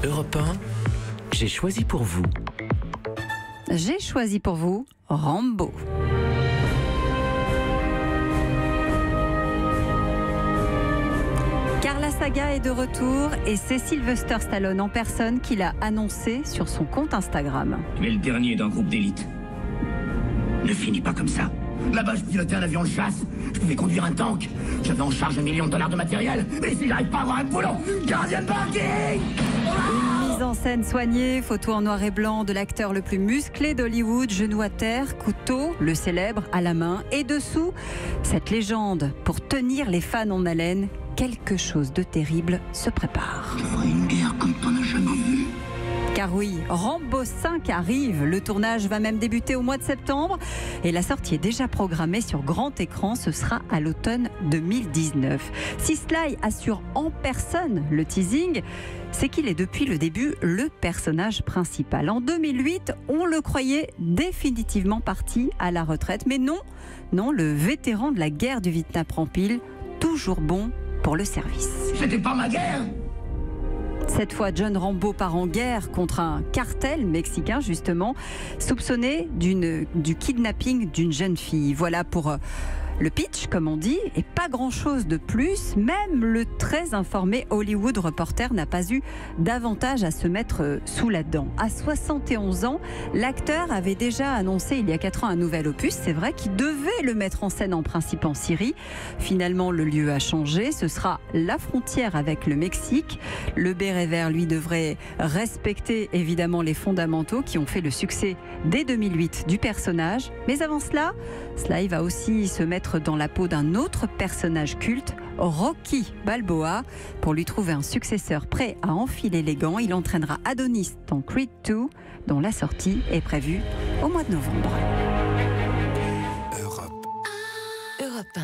Europe 1, j'ai choisi pour vous. J'ai choisi pour vous Rambo. Car la saga est de retour et c'est Sylvester Stallone en personne qui l'a annoncé sur son compte Instagram. Tu es le dernier d'un groupe d'élite. Ne finis pas comme ça. Là-bas, je pilotais un avion de chasse. Je pouvais conduire un tank. J'avais en charge $1 million de matériel. Mais si j'arrive pas à avoir un boulot, gardien de parking. Une mise en scène soignée, photo en noir et blanc de l'acteur le plus musclé d'Hollywood, genou à terre, couteau, le célèbre, à la main. Et dessous, cette légende. Pour tenir les fans en haleine, quelque chose de terrible se prépare. Tu ferais une guerre comme t'en as jamais vu. Car oui, Rambo 5 arrive. Le tournage va même débuter au mois de septembre. Et la sortie est déjà programmée sur grand écran. Ce sera à l'automne 2019. Si Sly assure en personne le teasing, c'est qu'il est depuis le début le personnage principal. En 2008, on le croyait définitivement parti à la retraite. Mais non, le vétéran de la guerre du Vietnam prend pile, toujours bon pour le service. C'était pas ma guerre. Cette fois, John Rambo part en guerre contre un cartel mexicain, justement, soupçonné du kidnapping d'une jeune fille. Voilà pour le pitch, comme on dit, et pas grand-chose de plus. Même le très informé Hollywood Reporter n'a pas eu davantage à se mettre sous la dent. À 71 ans, l'acteur avait déjà annoncé il y a 4 ans un nouvel opus, c'est vrai, qui devait le mettre en scène en principe en Syrie. Finalement, le lieu a changé. Ce sera la frontière avec le Mexique. Le béret vert, lui, devrait respecter évidemment les fondamentaux qui ont fait le succès dès 2008 du personnage. Mais avant cela, Sly va aussi se mettre dans la peau d'un autre personnage culte, Rocky Balboa. Pour lui trouver un successeur prêt à enfiler les gants, il entraînera Adonis dans Creed 2, dont la sortie est prévue au mois de novembre. Europe 1.